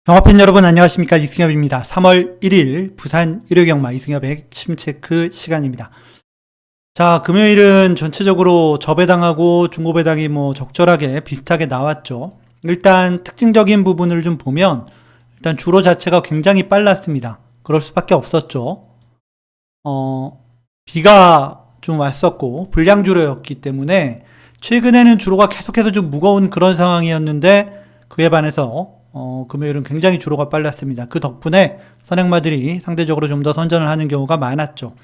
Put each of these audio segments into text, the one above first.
영화팬 여러분 안녕하십니까, 이승엽입니다. 3월 1일 부산 일요경마 이승엽의 핵심 체크 시간입니다. 자, 금요일은 전체적으로 저배당하고 중고배당이 적절하게 비슷하게 나왔죠. 일단 특징적인 부분을 좀 보면 일단 주로 자체가 굉장히 빨랐습니다. 그럴 수밖에 없었죠. 비가 좀 왔었고 불량주로였기 때문에 최근에는 주로가 계속해서 좀 무거운 그런 상황이었는데, 그에 반해서 금요일은 굉장히 주로가 빨랐습니다. 그 덕분에 선행마들이 상대적으로 좀 더 선전을 하는 경우가 많았죠.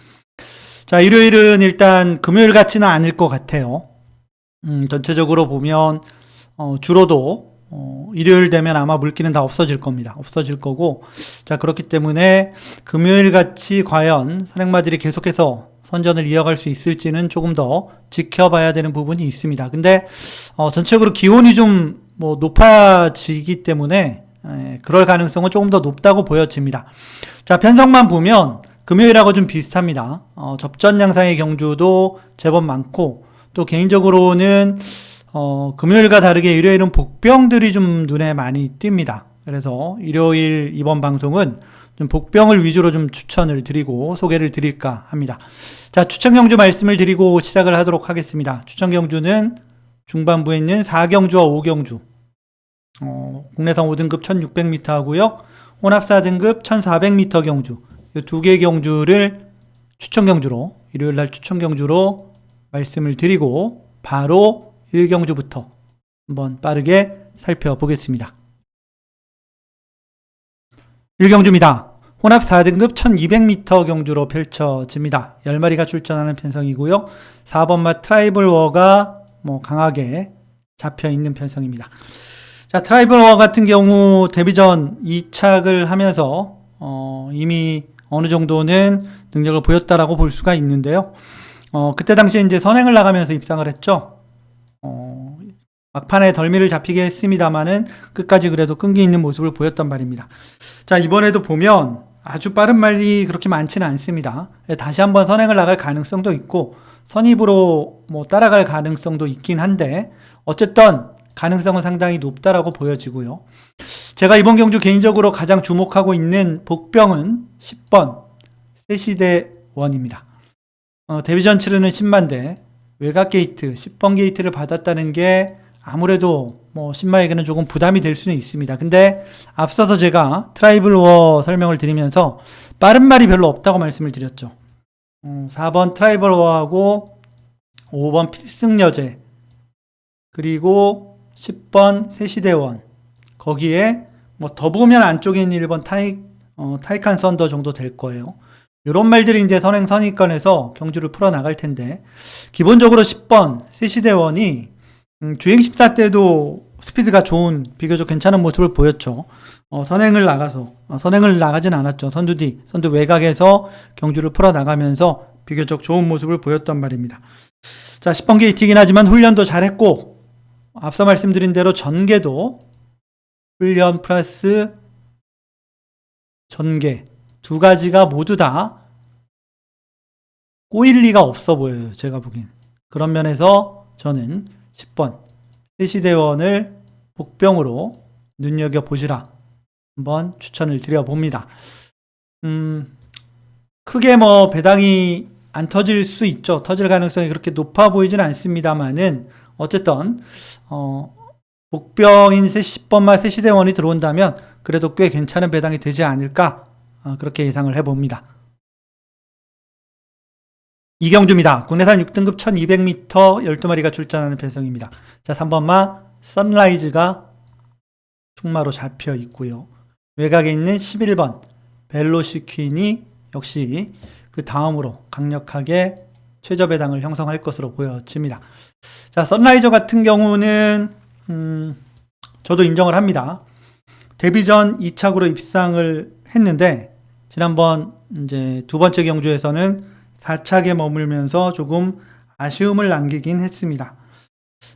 자, 일요일은 일단 금요일 같지는 않을 것 같아요. 전체적으로 보면 주로도 일요일 되면 아마 물기는 다 없어질 겁니다. 없어질 거고, 자, 그렇기 때문에 금요일 같이 과연 선행마들이 계속해서 선전을 이어갈 수 있을지는 조금 더 지켜봐야 되는 부분이 있습니다. 근데 전체적으로 기온이 좀 높아지기 때문에 그럴 가능성은 조금 더 높다고 보여집니다. 자, 편성만 보면 금요일하고 좀 비슷합니다. 접전 양상의 경주도 제법 많고, 또 개인적으로는 금요일과 다르게 일요일은 복병들이 좀 눈에 많이 띕니다. 그래서 일요일 이번 방송은 좀 복병을 위주로 좀 추천을 드리고 소개를 드릴까 합니다. 자, 추천 경주 말씀을 드리고 시작을 하도록 하겠습니다. 추천 경주는 중반부에 있는 4경주와 5경주, 국내선 5등급 1600m 하고요, 혼합 4등급 1400m 경주, 이 두 개의 경주를 추천 경주로, 일요일 날 추천 경주로 말씀을 드리고 바로 1경주부터 한번 빠르게 살펴보겠습니다. 1경주입니다. 혼합 4등급 1200m 경주로 펼쳐집니다. 10마리가 출전하는 편성이고요. 4번마 트라이블 워가 강하게 잡혀 있는 편성입니다. 자, 트라이블 워 같은 경우 데뷔전 2착을 하면서 이미 어느 정도는 능력을 보였다라고 볼 수가 있는데요. 그때 당시에 이제 선행을 나가면서 입상을 했죠. 막판에 덜미를 잡히게 했습니다만은 끝까지 그래도 끈기 있는 모습을 보였단 말입니다. 자, 이번에도 보면 아주 빠른 말이 그렇게 많지는 않습니다. 다시 한번 선행을 나갈 가능성도 있고 선입으로 따라갈 가능성도 있긴 한데, 어쨌든 가능성은 상당히 높다라고 보여지고요. 제가 이번 경주 개인적으로 가장 주목하고 있는 복병은 10번 세시대원입니다. 데뷔전 치르는 10만대 외곽 게이트 10번 게이트를 받았다는 게 아무래도 신마에게는 조금 부담이 될 수는 있습니다. 근데 앞서서 제가 트라이블 워 설명을 드리면서 빠른 말이 별로 없다고 말씀을 드렸죠. 4번 트라이블 워하고 5번 필승여제, 그리고 10번 세시대원, 거기에 더 보면 안쪽에 있는 1번 타이칸 썬더 정도 될 거예요. 이런 말들이 이제 선행 선입권에서 경주를 풀어나갈 텐데, 기본적으로 10번 세시대원이 주행 14 때도 스피드가 좋은 비교적 괜찮은 모습을 보였죠. 선행을 나가진 않았죠. 선두 외곽에서 경주를 풀어나가면서 비교적 좋은 모습을 보였단 말입니다. 자, 10번 게이트이긴 하지만 훈련도 잘했고, 앞서 말씀드린 대로 전개도 훈련 플러스 전개 두 가지가 모두 다 꼬일 리가 없어 보여요, 제가 보기엔. 그런 면에서 저는 10번 세시대원을 복병으로 눈여겨보시라 한번 추천을 드려봅니다. 크게 배당이 안 터질 수 있죠. 터질 가능성이 그렇게 높아 보이진 않습니다만은, 어쨌든 복병인 10번마 세시대원이 들어온다면 그래도 꽤 괜찮은 배당이 되지 않을까, 그렇게 예상을 해봅니다. 이경주입니다. 국내산 6등급 1200m 12마리가 출전하는 편성입니다. 자, 3번마 선라이즈가 충마로 잡혀 있고요. 외곽에 있는 11번 벨로시 퀸이 역시 그 다음으로 강력하게 최저 배당을 형성할 것으로 보여집니다. 자, 선라이저 같은 경우는 저도 인정을 합니다. 데뷔전 2착으로 입상을 했는데, 지난번 이제 두 번째 경주에서는 4착에 머물면서 조금 아쉬움을 남기긴 했습니다.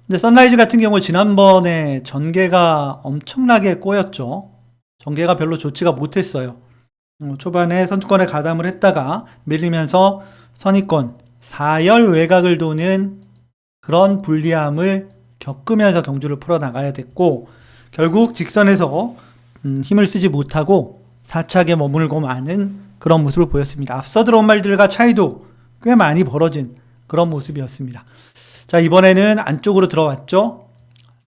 근데 선라이즈 같은 경우 지난번에 전개가 엄청나게 꼬였죠. 전개가 별로 좋지가 못했어요. 초반에 선두권에 가담을 했다가 밀리면서 선입권 4열 외곽을 도는 그런 불리함을 겪으면서 경주를 풀어나가야 됐고, 결국 직선에서 힘을 쓰지 못하고 4착에 머물고 마는 그런 모습을 보였습니다. 앞서 들어온 말들과 차이도 꽤 많이 벌어진 그런 모습이었습니다. 자, 이번에는 안쪽으로 들어왔죠.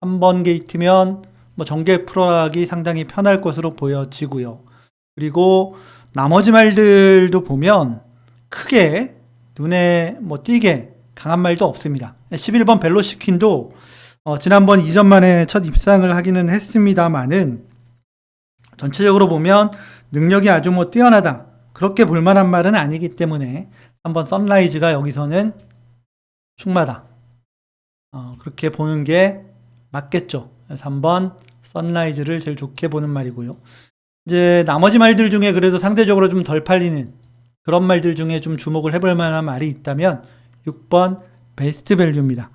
3번 게이트면 뭐 전개 풀어나가기 상당히 편할 것으로 보여지고요. 그리고 나머지 말들도 보면 크게 눈에 뭐 띄게 강한 말도 없습니다. 11번 벨로시퀸도 지난번 이전 만에 첫 입상을 하기는 했습니다만은 전체적으로 보면 능력이 아주 뭐 뛰어나다 그렇게 볼만한 말은 아니기 때문에 한번 선라이즈가 여기서는 충마다 그렇게 보는 게 맞겠죠. 그래서 한번 선라이즈를 제일 좋게 보는 말이고요. 이제 나머지 말들 중에 그래도 상대적으로 좀 덜 팔리는 그런 말들 중에 좀 주목을 해볼 만한 말이 있다면 6번 베스트 밸류입니다.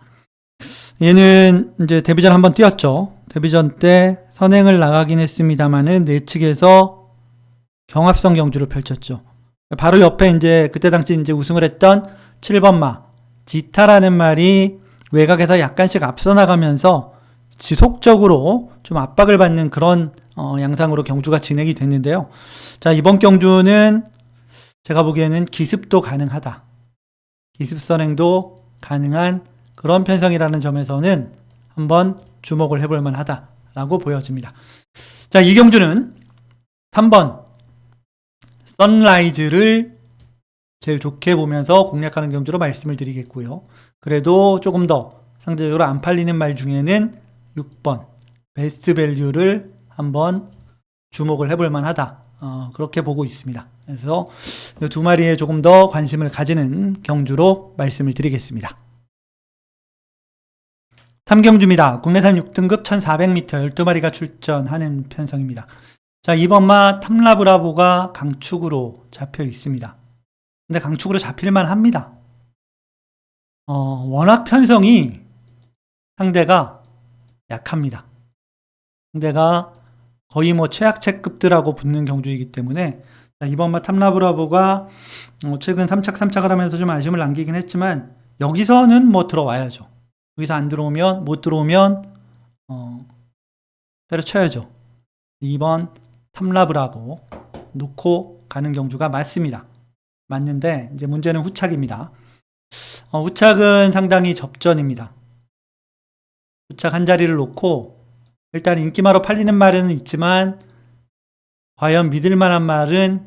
얘는 이제 데뷔전 한번 뛰었죠. 데뷔전 때 선행을 나가긴 했습니다만은 내측에서 경합성 경주를 펼쳤죠. 바로 옆에 이제 그때 당시 이제 우승을 했던 7번 마 지타라는 말이 외곽에서 약간씩 앞서 나가면서 지속적으로 좀 압박을 받는 그런 양상으로 경주가 진행이 됐는데요. 자, 이번 경주는 제가 보기에는 기습도 가능하다. 기습 선행도 가능한 그런 편성이라는 점에서는 한번 주목을 해볼 만하다라고 보여집니다. 자, 이 경주는 3번 선라이즈를 제일 좋게 보면서 공략하는 경주로 말씀을 드리겠고요. 그래도 조금 더 상대적으로 안 팔리는 말 중에는 6번 베스트 밸류를 한번 주목을 해볼 만하다. 그렇게 보고 있습니다. 그래서 이 두 마리에 조금 더 관심을 가지는 경주로 말씀을 드리겠습니다. 3경주입니다. 국내산 6등급 1400m 12마리가 출전하는 편성입니다. 자, 이번마 탐라브라보가 강축으로 잡혀 있습니다. 근데 강축으로 잡힐만 합니다. 워낙 편성이 상대가 약합니다. 상대가 거의 뭐 최악체급들하고 붙는 경주이기 때문에 이번마 탐라브라보가 최근 3착을 하면서 좀 아쉬움을 남기긴 했지만 여기서는 뭐 들어와야죠. 여기서 안 들어오면 못 들어오면 때려쳐야죠. 2번 탐라브라보 놓고 가는 경주가 맞습니다. 맞는데 이제 문제는 후착입니다. 후착은 상당히 접전입니다. 후착 한 자리를 놓고 일단 인기마로 팔리는 말은 있지만 과연 믿을 만한 말은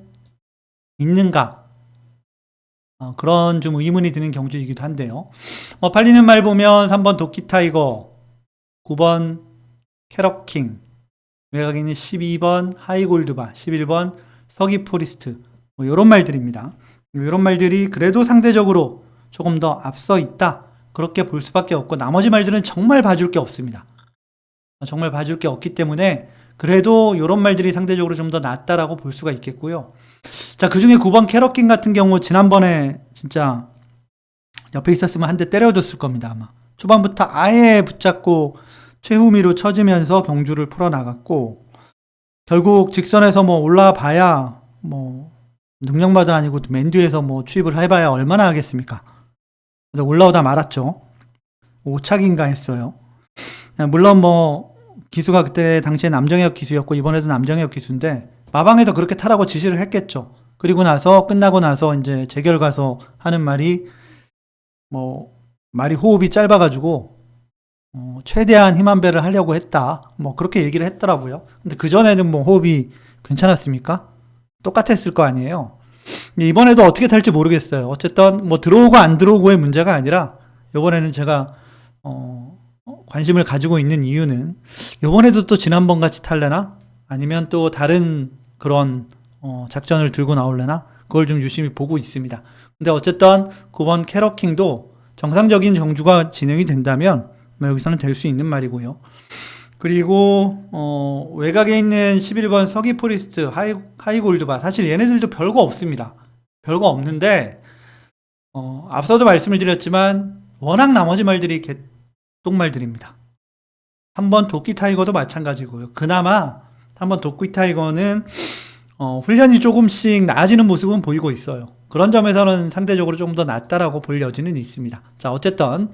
있는가? 그런 좀 의문이 드는 경주이기도 한데요. 팔리는 말 보면 3번 도끼타이거, 9번 캐럿킹, 외곽에는 12번 하이골드바, 11번 서기포리스트 이런 말들입니다. 이런 말들이 그래도 상대적으로 조금 더 앞서 있다 그렇게 볼 수밖에 없고 나머지 말들은 정말 봐줄 게 없습니다. 정말 봐줄 게 없기 때문에 그래도 이런 말들이 상대적으로 좀 더 낫다라고 볼 수가 있겠고요. 자, 그 중에 9번 캐럿킹 같은 경우 지난번에 진짜 옆에 있었으면 한 대 때려줬을 겁니다. 아마 초반부터 아예 붙잡고 최후미로 쳐지면서 경주를 풀어나갔고 결국 직선에서 뭐 올라봐야 뭐 능력마도 아니고 맨 뒤에서 뭐 추입을 해봐야 얼마나 하겠습니까? 그래서 올라오다 말았죠. 5착인가 했어요. 물론 뭐 기수가 그때 당시에 남정혁 기수였고 이번에도 남정혁 기수인데 마방에서 그렇게 타라고 지시를 했겠죠. 그리고 나서 끝나고 나서 이제 재결 가서 하는 말이 뭐 말이 호흡이 짧아가지고 최대한 힘 한 배를 하려고 했다. 뭐 그렇게 얘기를 했더라고요. 근데 그 전에는 뭐 호흡이 괜찮았습니까? 똑같았을 거 아니에요. 이번에도 어떻게 탈지 모르겠어요. 어쨌든 뭐 들어오고 안 들어오고의 문제가 아니라 이번에는 제가 관심을 가지고 있는 이유는 이번에도 또 지난번 같이 탈래나 아니면 또 다른 그런 작전을 들고 나올래나 그걸 좀 유심히 보고 있습니다. 근데 어쨌든 9번 캐럿킹도 정상적인 경주가 진행이 된다면 여기서는 될 수 있는 말이고요. 그리고 외곽에 있는 11번 서기포리스트 하이골드바 사실 얘네들도 별거 없습니다. 별거 없는데 앞서도 말씀을 드렸지만 워낙 나머지 말들이 개똥말들입니다. 3번 도끼타이거도 마찬가지고요. 그나마 3번 도끼타이거는 훈련이 조금씩 나아지는 모습은 보이고 있어요. 그런 점에서는 상대적으로 조금 더 낫다라고 볼 여지는 있습니다. 자, 어쨌든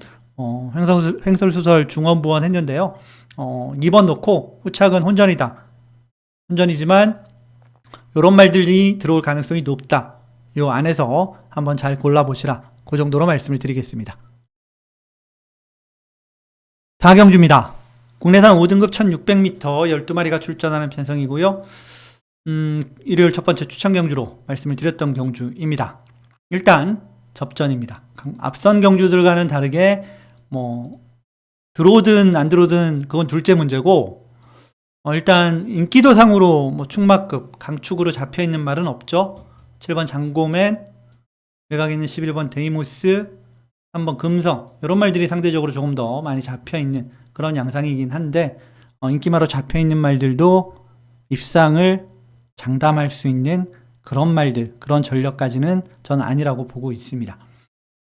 횡설수설 중원부원 했는데요. 2번 놓고 후착은 혼전이다. 혼전이지만 이런 말들이 들어올 가능성이 높다. 요 안에서 한번 잘 골라보시라. 그 정도로 말씀을 드리겠습니다. 4경주입니다. 국내산 5등급 1600m 12마리가 출전하는 편성이고요. 일요일 첫 번째 추천 경주로 말씀을 드렸던 경주입니다. 일단 접전입니다. 앞선 경주들과는 다르게 들어오든 안 들어오든 그건 둘째 문제고, 일단 인기도상으로 충막급 강축으로 잡혀있는 말은 없죠. 7번 장고맨, 외곽에 있는 11번 데이모스, 3번 금성, 이런 말들이 상대적으로 조금 더 많이 잡혀있는 그런 양상이긴 한데, 인기마로 잡혀있는 말들도 입상을 장담할 수 있는 그런 말들, 그런 전력까지는 저는 아니라고 보고 있습니다.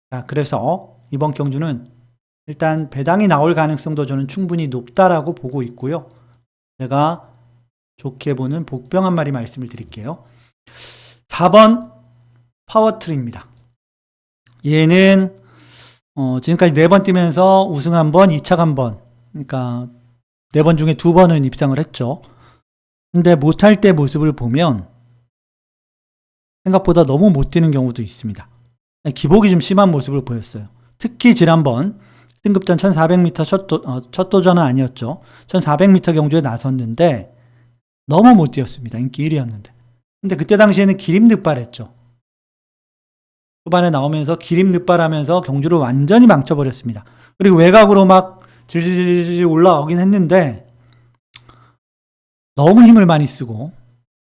자, 그래서 이번 경주는 일단 배당이 나올 가능성도 저는 충분히 높다라고 보고 있고요. 제가 좋게 보는 복병 한 마리 말씀을 드릴게요. 4번 파워트리입니다. 얘는 지금까지 4번 뛰면서 우승 1번, 2착 1번, 그러니까 4번 중에 2번은 입상을 했죠. 근데 못할 때 모습을 보면 생각보다 너무 못 뛰는 경우도 있습니다. 기복이 좀 심한 모습을 보였어요. 특히 지난번 등급전 1400m 첫 도전은 아니었죠. 1400m 경주에 나섰는데 너무 못 뛰었습니다. 인기 1위였는데. 근데 그때 당시에는 기립늑발했죠. 초반에 나오면서 기립늑발하면서 경주를 완전히 망쳐버렸습니다. 그리고 외곽으로 막 질질질 올라오긴 했는데 너무 힘을 많이 쓰고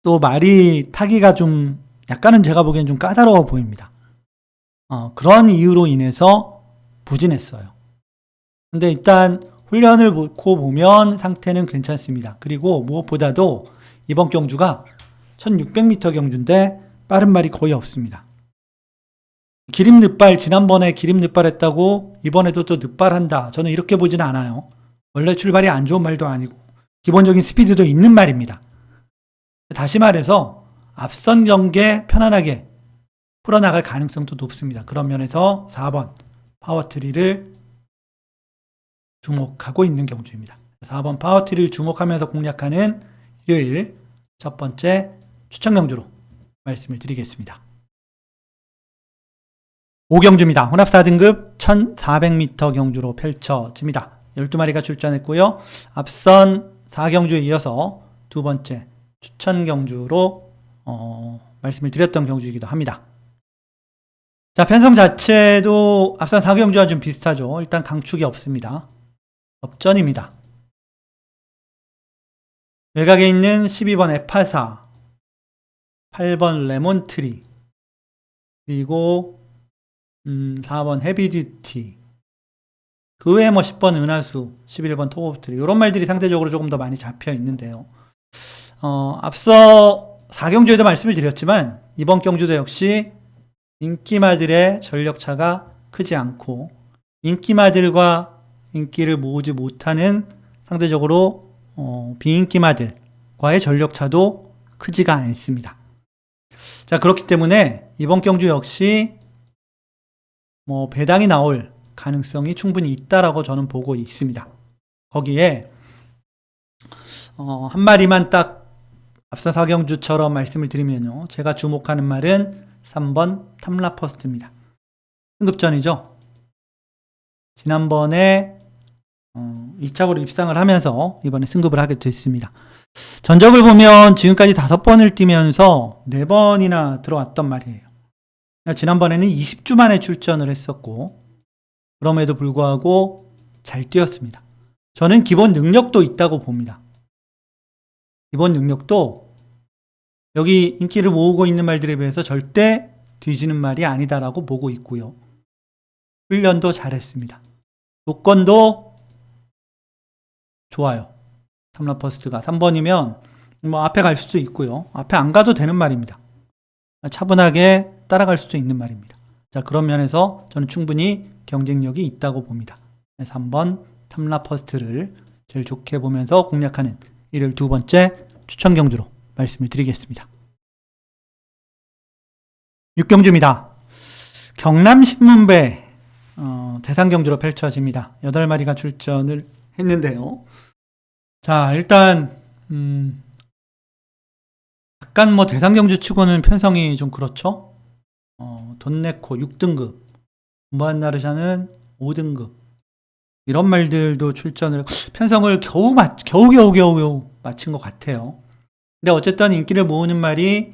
또 말이 타기가 좀 약간은 제가 보기엔 좀 까다로워 보입니다. 그런 이유로 인해서 부진했어요. 근데 일단 훈련을 놓고 보면 상태는 괜찮습니다. 그리고 무엇보다도 이번 경주가 1600m 경주인데 빠른 말이 거의 없습니다. 기립늑발, 지난번에 기립늑발 했다고 이번에도 또 늑발한다. 저는 이렇게 보지는 않아요. 원래 출발이 안 좋은 말도 아니고 기본적인 스피드도 있는 말입니다. 다시 말해서 앞선 경기에 편안하게 풀어나갈 가능성도 높습니다. 그런 면에서 4번 파워트리를 주목하고 있는 경주입니다. 4번 파워트리를 주목하면서 공략하는 일요일 첫 번째 추천 경주로 말씀을 드리겠습니다. 5경주입니다. 혼합 4등급 1400m 경주로 펼쳐집니다. 12마리가 출전했고요. 앞선 4경주에 이어서 두 번째 추천 경주로 말씀을 드렸던 경주이기도 합니다. 자, 편성 자체도 앞선 4경주와 좀 비슷하죠. 일단 강축이 없습니다. 접전입니다. 외곽에 있는 12번 에파사, 8번 레몬트리, 그리고 4번 헤비듀티, 그 외에 10번 은하수, 11번 톱오브트리, 이런 말들이 상대적으로 조금 더 많이 잡혀 있는데요. 앞서 4경주에도 말씀을 드렸지만 이번 경주도 역시 인기마들의 전력차가 크지 않고 인기마들과 인기를 모으지 못하는 상대적으로 비인기마들과의 전력차도 크지가 않습니다. 자, 그렇기 때문에 이번 경주 역시 배당이 나올 가능성이 충분히 있다라고 저는 보고 있습니다. 거기에 한 마리만 딱 앞서 4경주처럼 말씀을 드리면요. 제가 주목하는 말은 3번 탐라퍼스트입니다. 승급전이죠. 지난번에 2착으로 입상을 하면서 이번에 승급을 하게 됐습니다. 전적을 보면 지금까지 5번을 뛰면서 4번이나 들어왔던 말이에요. 지난번에는 20주 만에 출전을 했었고 그럼에도 불구하고 잘 뛰었습니다. 저는 기본 능력도 있다고 봅니다. 기본 능력도 여기 인기를 모으고 있는 말들에 비해서 절대 뒤지는 말이 아니다라고 보고 있고요. 훈련도 잘했습니다. 조건도 좋아요. 탐라퍼스트가 3번이면 앞에 갈 수도 있고요. 앞에 안 가도 되는 말입니다. 차분하게 따라갈 수도 있는 말입니다. 자, 그런 면에서 저는 충분히 경쟁력이 있다고 봅니다. 3번 탐라퍼스트를 제일 좋게 보면서 공략하는 일요일 두 번째 추천 경주로 말씀을 드리겠습니다. 6경주입니다. 경남신문배 대상 경주로 펼쳐집니다. 8마리가 출전을 했는데요. 자, 일단 약간 뭐 대상경주 치고는 편성이 좀 그렇죠. 돈네코 6등급, 무한나르샤는 5등급. 이런 말들도 출전을, 편성을 겨우 마친 것 같아요. 근데 어쨌든 인기를 모으는 말이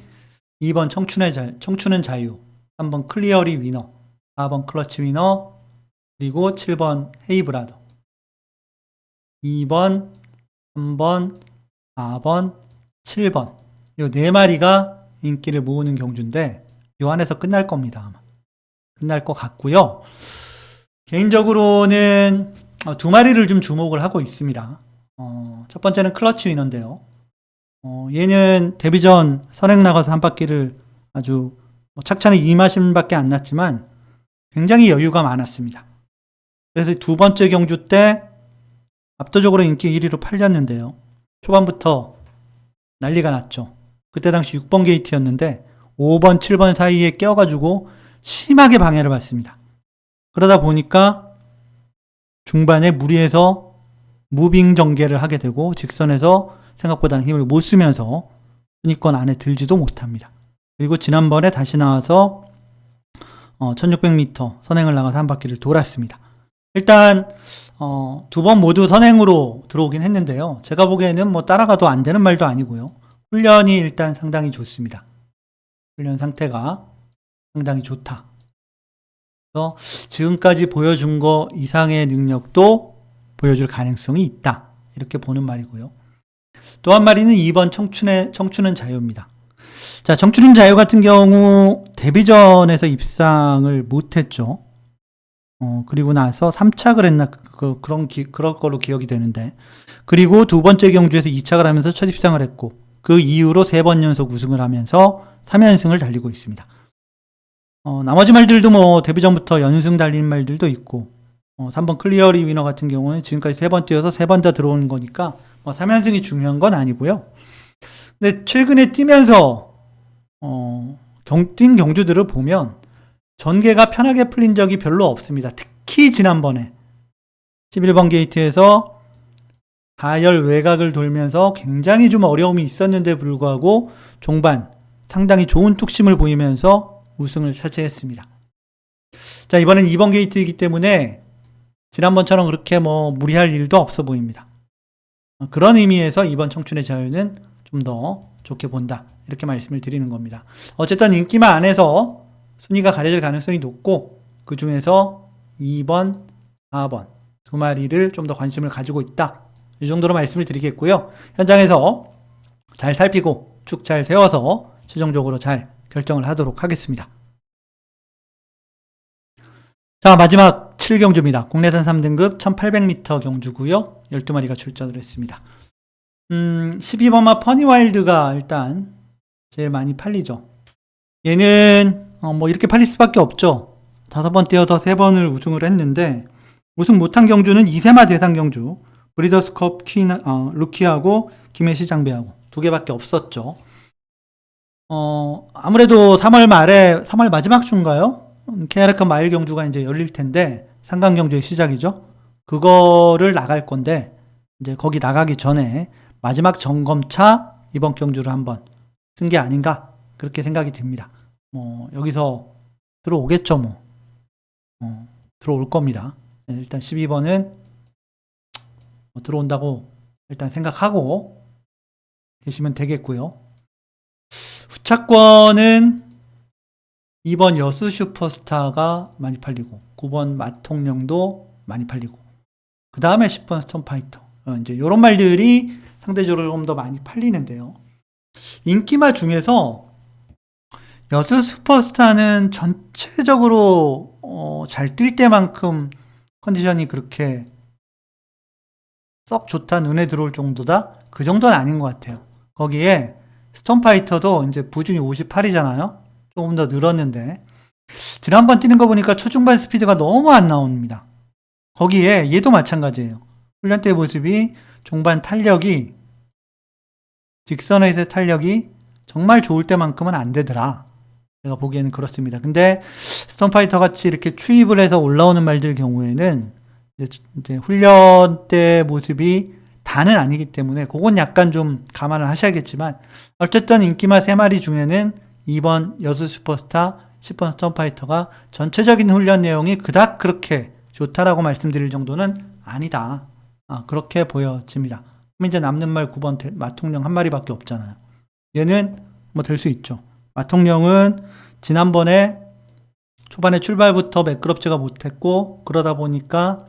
2번 청춘은 자유, 3번 클리어리 위너, 4번 클러치 위너, 그리고 7번 헤이브라더. 2번, 3번, 4번, 7번. 요 네 마리가 인기를 모으는 경주인데, 요 안에서 끝날 겁니다, 아마. 끝날 것 같고요. 개인적으로는 두 마리를 좀 주목을 하고 있습니다. 첫 번째는 클러치 위너인데요. 얘는 데뷔 전 선행 나가서 한 바퀴를 아주 착찬이 2마신밖에 안 났지만 굉장히 여유가 많았습니다. 그래서 두 번째 경주 때 압도적으로 인기 1위로 팔렸는데요. 초반부터 난리가 났죠. 그때 당시 6번 게이트였는데 5번, 7번 사이에 껴가지고 심하게 방해를 받습니다. 그러다 보니까 중반에 무리해서 무빙 전개를 하게 되고 직선에서 생각보다는 힘을 못 쓰면서 순위권 안에 들지도 못합니다. 그리고 지난번에 다시 나와서 1600m 선행을 나가서 한 바퀴를 돌았습니다. 일단 두 번 모두 선행으로 들어오긴 했는데요. 제가 보기에는 뭐 따라가도 안 되는 말도 아니고요. 훈련이 일단 상당히 좋습니다. 훈련 상태가 상당히 좋다. 그래서 지금까지 보여준 거 이상의 능력도 보여줄 가능성이 있다. 이렇게 보는 말이고요. 또 한 마리는 2번 청춘은 자유입니다. 자, 청춘은 자유 같은 경우 데뷔전에서 입상을 못했죠. 그리고 나서 3착을 했나 그럴 걸로 기억이 되는데, 그리고 두 번째 경주에서 2착을 하면서 첫 입상을 했고 그 이후로 3번 연속 우승을 하면서 3연승을 달리고 있습니다. 나머지 말들도 뭐 데뷔전부터 연승 달리는 말들도 있고 3번 클리어리 위너 같은 경우는 지금까지 3번 뛰어서 3번 다 들어오는 거니까 3연승이 중요한 건 아니고요. 근데 최근에 뛰면서 뛴 경주들을 보면 전개가 편하게 풀린 적이 별로 없습니다. 특히 지난번에 11번 게이트에서 다열 외곽을 돌면서 굉장히 좀 어려움이 있었는데 불구하고 종반 상당히 좋은 뚝심을 보이면서 우승을 차지했습니다. 자, 이번엔 2번 게이트이기 때문에 지난번처럼 그렇게 뭐 무리할 일도 없어 보입니다. 그런 의미에서 이번 청춘의 자유는 좀 더 좋게 본다. 이렇게 말씀을 드리는 겁니다. 어쨌든 인기만 안에서 순위가 가려질 가능성이 높고 그 중에서 2번, 4번 두 마리를 좀 더 관심을 가지고 있다. 이 정도로 말씀을 드리겠고요. 현장에서 잘 살피고 축 잘 세워서 최종적으로 잘 결정을 하도록 하겠습니다. 자, 마지막 7경주입니다. 국내산 3등급 1800m 경주고요. 12마리가 출전을 했습니다. 12번마 퍼니와일드가 일단 제일 많이 팔리죠. 얘는 뭐 이렇게 팔릴 수밖에 없죠. 5번 뛰어서 3번을 우승을 했는데 우승 못한 경주는 2세마 대상 경주 브리더스컵 루키하고 김해시 장배하고 2개밖에 없었죠. 아무래도 3월 마지막 주인가요? KR컵 마일 경주가 이제 열릴 텐데 상강 경주의 시작이죠. 그거를 나갈 건데 이제 거기 나가기 전에 마지막 점검차 이번 경주를 한번 쓴 게 아닌가 그렇게 생각이 듭니다. 여기서 들어오겠죠, 들어올 겁니다. 일단 12번은 들어온다고 일단 생각하고 계시면 되겠고요. 후차권은 2번 여수 슈퍼스타가 많이 팔리고 9번 마통령도 많이 팔리고 그 다음에 10번 스톰파이터 이제 이런 말들이 상대적으로 좀 더 많이 팔리는데요. 인기마 중에서 여수 슈퍼스타는 전체적으로 잘 뛸 때만큼 컨디션이 그렇게 썩 좋다 눈에 들어올 정도다 그 정도는 아닌 것 같아요. 거기에 스톰파이터도 이제 부중이 58이잖아요. 조금 더 늘었는데 지난번 뛰는 거 보니까 초중반 스피드가 너무 안 나옵니다. 거기에 얘도 마찬가지예요. 훈련 때 모습이 종반 탄력이 직선에서의 탄력이 정말 좋을 때만큼은 안 되더라. 제가 보기에는 그렇습니다. 근데 스톰파이터 같이 이렇게 추입을 해서 올라오는 말들 경우에는 이제 훈련 때 모습이 다는 아니기 때문에 그건 약간 좀 감안을 하셔야겠지만 어쨌든 인기마 3마리 중에는 2번 여수 슈퍼스타, 10번 스톰파이터가 전체적인 훈련 내용이 그닥 그렇게 좋다라고 말씀드릴 정도는 아니다. 그렇게 보여집니다. 그럼 이제 남는 말 9번 마통령 1마리밖에 없잖아요. 얘는 뭐 될 수 있죠. 마통령은 지난번에 초반에 출발부터 매끄럽지가 못했고 그러다 보니까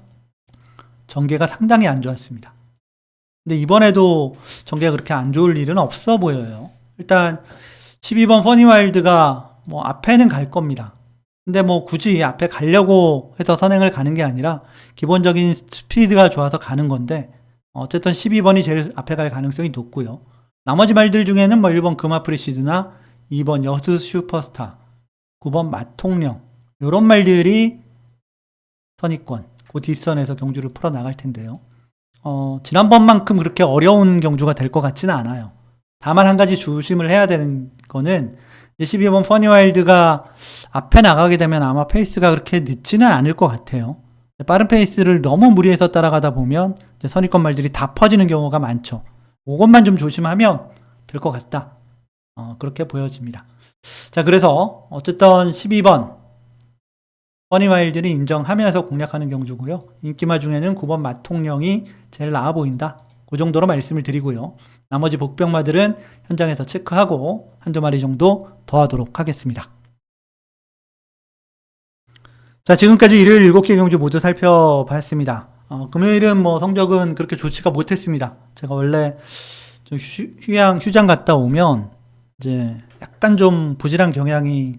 전개가 상당히 안 좋았습니다. 근데 이번에도 전개가 그렇게 안 좋을 일은 없어 보여요. 일단 12번 퍼니와일드가 뭐 앞에는 갈 겁니다. 근데 뭐 굳이 앞에 가려고 해서 선행을 가는 게 아니라 기본적인 스피드가 좋아서 가는 건데 어쨌든 12번이 제일 앞에 갈 가능성이 높고요. 나머지 말들 중에는 뭐 1번 금화프리시드나 2번 여수 슈퍼스타, 9번 마통령 이런 말들이 선입권, 그 뒷선에서 경주를 풀어나갈 텐데요. 지난번만큼 그렇게 어려운 경주가 될 것 같지는 않아요. 다만 한 가지 조심을 해야 되는 거는 12번 퍼니와일드가 앞에 나가게 되면 아마 페이스가 그렇게 늦지는 않을 것 같아요. 빠른 페이스를 너무 무리해서 따라가다 보면 선입권 말들이 다 퍼지는 경우가 많죠. 그것만 좀 조심하면 될 것 같다. 그렇게 보여집니다. 자, 그래서 어쨌든 12번 퍼니와일드를 인정하면서 공략하는 경주고요. 인기마 중에는 9번 마통령이 제일 나아 보인다. 그 정도로 말씀을 드리고요. 나머지 복병마들은 현장에서 체크하고 한두 마리 정도 더 하도록 하겠습니다. 자, 지금까지 일요일 7개 경주 모두 살펴봤습니다. 금요일은 뭐 성적은 그렇게 좋지가 못했습니다. 제가 원래 좀 휴장 갔다 오면 이제 약간 좀 부실한 경향이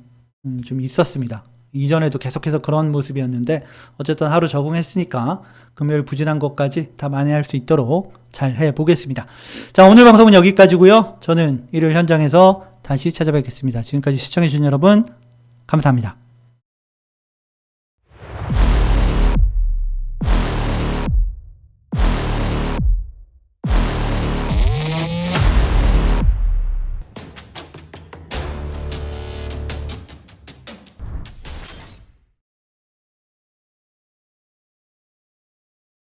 좀 있었습니다. 이전에도 계속해서 그런 모습이었는데 어쨌든 하루 적응했으니까 금요일 부진한 것까지 다 만회할 수 있도록 잘 해보겠습니다. 자, 오늘 방송은 여기까지고요. 저는 일요일 현장에서 다시 찾아뵙겠습니다. 지금까지 시청해주신 여러분 감사합니다.